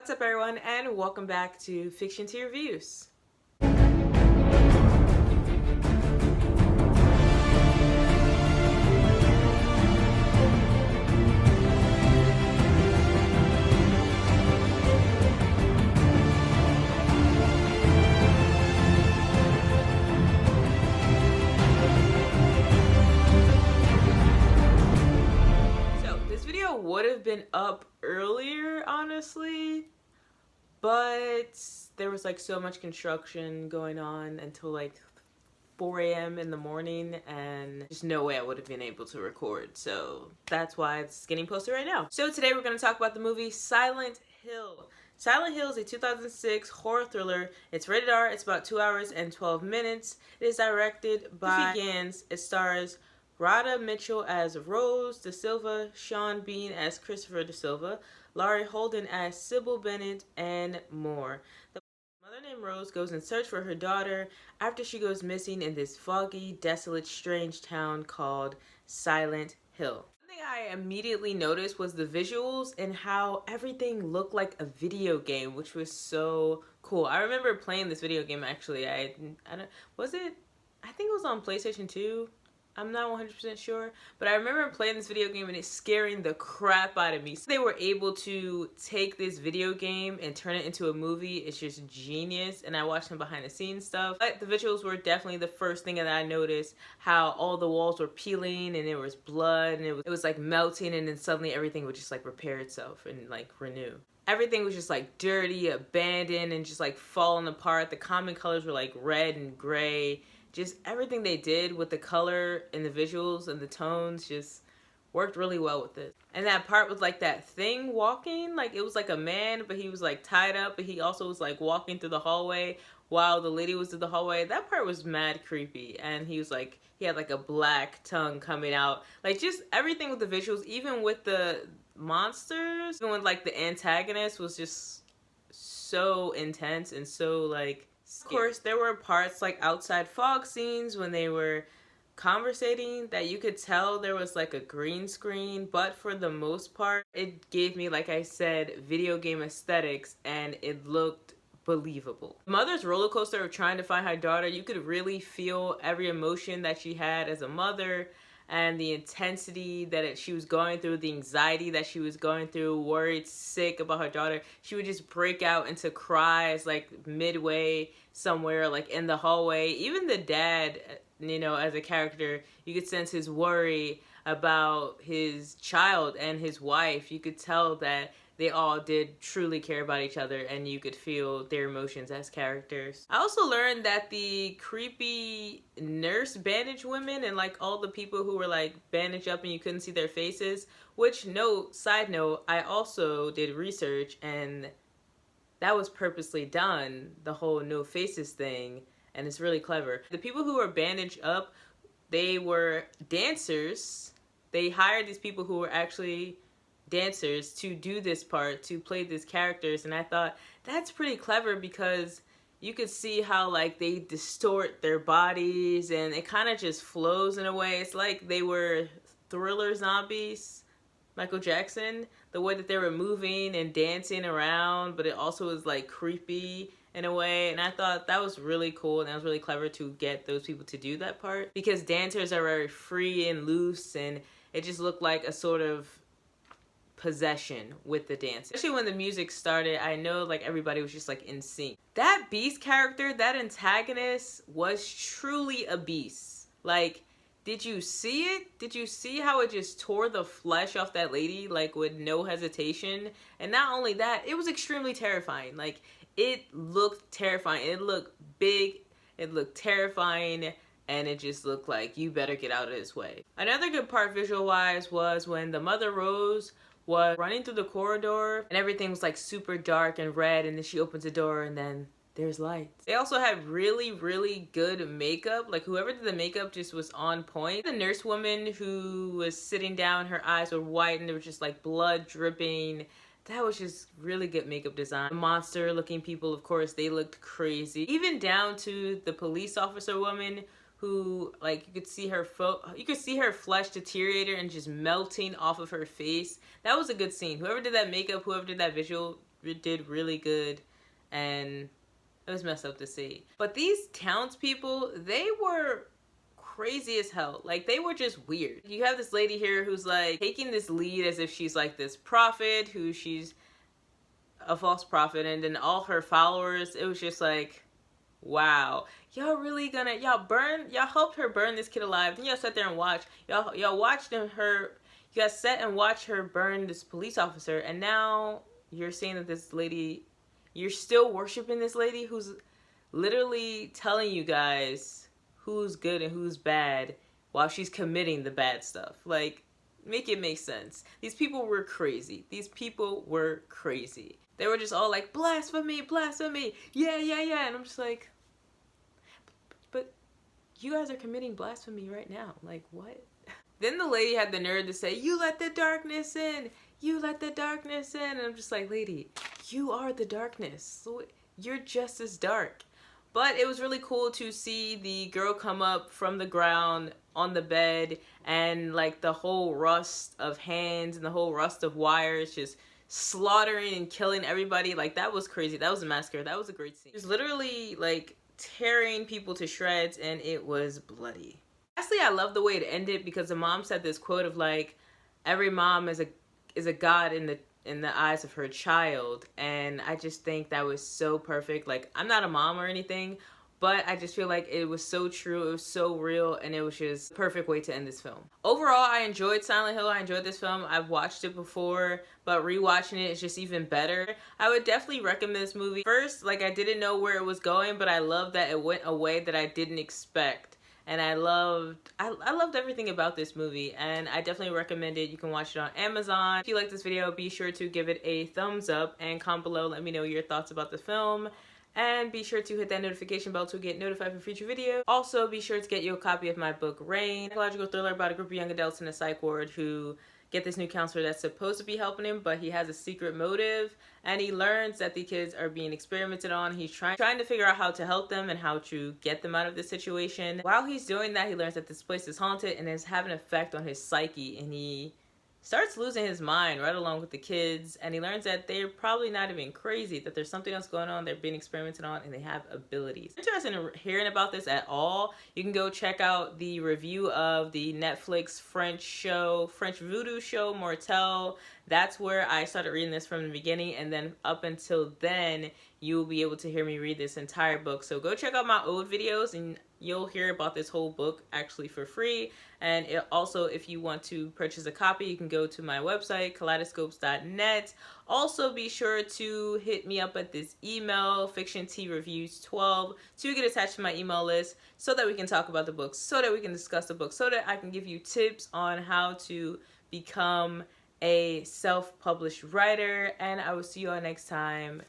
What's up everyone, and welcome back to Fiction to Reviews. So this video would have been up earlier, honestly, but there was like so much construction going on until like 4 a.m. in the morning, and there's no way I would have been able to record, so that's why it's getting posted right now. So today we're going to talk about the movie Silent Hill. Silent Hill is a 2006 horror thriller. It's rated R. It's about 2 hours and 12 minutes. It is directed by It stars Rada Mitchell as Rose Da Silva, Sean Bean as Christopher Da Silva, Laurie Holden as Sybil Bennett, and more. The mother named Rose goes in search for her daughter after she goes missing in this foggy, desolate, strange town called Silent Hill. One thing I immediately noticed was the visuals and how everything looked like a video game, which was so cool. I remember playing this video game actually. I don't, was it? I think it was on PlayStation 2. I'm not 100% sure, but I remember playing this video game and it scaring the crap out of me. So they were able to take this video game and turn it into a movie. It's just genius, and I watched some behind the scenes stuff. But the visuals were definitely the first thing that I noticed, how all the walls were peeling and there was blood and it was like melting, and then suddenly everything would just like repair itself and like renew. Everything was just like dirty, abandoned, and just like falling apart. The common colors were like red and gray. Just everything they did with the color and the visuals and the tones just worked really well with it. And that part with like that thing walking, like it was like a man, but he was like tied up, but he also was like walking through the hallway while the lady was through the hallway. That part was mad creepy. And he was like, he had like a black tongue coming out. Like just everything with the visuals, even with the monsters, even with like the antagonist, was just so intense and so like, of course, there were parts like outside fog scenes when they were conversating that you could tell there was like a green screen, but for the most part, it gave me, like I said, video game aesthetics, and it looked believable. Mother's roller coaster of trying to find her daughter, you could really feel every emotion that she had as a mother, and the intensity that she was going through, the anxiety that she was going through, worried, sick about her daughter. She would just break out into cries like midway somewhere, like in the hallway. Even the dad, you know, as a character, you could sense his worry about his child and his wife. You could tell that they all did truly care about each other, and you could feel their emotions as characters. I also learned that the creepy nurse bandage women and like all the people who were like bandaged up and you couldn't see their faces, which, side note, I also did research, and that was purposely done, the whole no faces thing, and it's really clever. The people who were bandaged up, they were dancers. They hired these people who were actually dancers to do this part, to play these characters, and I thought that's pretty clever because you could see how like they distort their bodies and it kind of just flows in a way. It's like they were Thriller zombies, Michael Jackson, the way that they were moving and dancing around, but it also was like creepy in a way, and I thought that was really cool, and that was really clever to get those people to do that part, because dancers are very free and loose, and it just looked like a sort of possession with the dance. Especially when the music started, I know like everybody was just like in sync. That beast character, that antagonist, was truly a beast. Like, did you see it? Did you see how it just tore the flesh off that lady like with no hesitation? And not only that, it was extremely terrifying. Like, it looked terrifying. It looked big, it looked terrifying, and it just looked like you better get out of his way. Another good part visual wise was when the mother Rose was running through the corridor and everything was like super dark and red, and then she opens the door and then there's lights. They also had really, really good makeup. Like whoever did the makeup just was on point. The nurse woman who was sitting down, her eyes were white and there was just like blood dripping. That was just really good makeup design. The monster looking people, of course, they looked crazy. Even down to the police officer woman who, like, you could see her flesh deteriorating and just melting off of her face. That was a good scene. Whoever did that makeup, whoever did that visual did really good, and it was messed up to see. But these townspeople, they were crazy as hell. Like, they were just weird. You have this lady here who's like taking this lead as if she's like this prophet, who she's a false prophet, and then all her followers, it was just like, wow, y'all really gonna, y'all helped her burn this kid alive, then y'all sat there and watched, y'all watched her, you guys sat and watched her burn this police officer, and now you're saying that this lady, you're still worshiping this lady who's literally telling you guys who's good and who's bad while she's committing the bad stuff. Like, make it make sense. These people were crazy. These people were crazy. They were just all like, blasphemy, blasphemy, yeah, yeah, yeah. And I'm just like, but you guys are committing blasphemy right now. Like, what? Then the lady had the nerve to say, you let the darkness in. You let the darkness in. And I'm just like, lady, you are the darkness. So you're just as dark. But it was really cool to see the girl come up from the ground on the bed, and like the whole rust of hands and the whole rust of wires just slaughtering and killing everybody. Like, that was crazy. That was a massacre. That was a great scene. It was literally like tearing people to shreds, and it was bloody. Lastly, I love the way it ended, because the mom said this quote of like, every mom is a god in the eyes of her child, and I just think that was so perfect. Like, I'm not a mom or anything, but I just feel like it was so true, it was so real, and it was just the perfect way to end this film. Overall, I enjoyed Silent Hill. I enjoyed this film. I've watched it before, but rewatching it is just even better. I would definitely recommend this movie. First, like, I didn't know where it was going, but I love that it went a way that I didn't expect. And I loved everything about this movie, and I definitely recommend it. You can watch it on Amazon. If you like this video, be sure to give it a thumbs up, and comment below, let me know your thoughts about the film. And be sure to hit that notification bell to get notified for future videos. Also, be sure to get you a copy of my book, Rain, a psychological thriller about a group of young adults in a psych ward who get this new counselor that's supposed to be helping him, but he has a secret motive, and he learns that the kids are being experimented on. He's trying to figure out how to help them and how to get them out of this situation. While he's doing that, he learns that this place is haunted and is having an effect on his psyche, and he starts losing his mind right along with the kids, and he learns that they're probably not even crazy, that there's something else going on, they're being experimented on, and they have abilities. If you're interested in hearing about this at all, you can go check out the review of the Netflix French voodoo show, Mortel. That's where I started reading this from the beginning, and then up until then, you will be able to hear me read this entire book. So go check out my old videos, and you'll hear about this whole book actually for free. And also, if you want to purchase a copy, you can go to my website, kaleidoscopes.net. Also, be sure to hit me up at this email, fictiontreviews12, to get attached to my email list, so that we can talk about the books, so that we can discuss the books, so that I can give you tips on how to become a self-published writer. And I will see you all next time.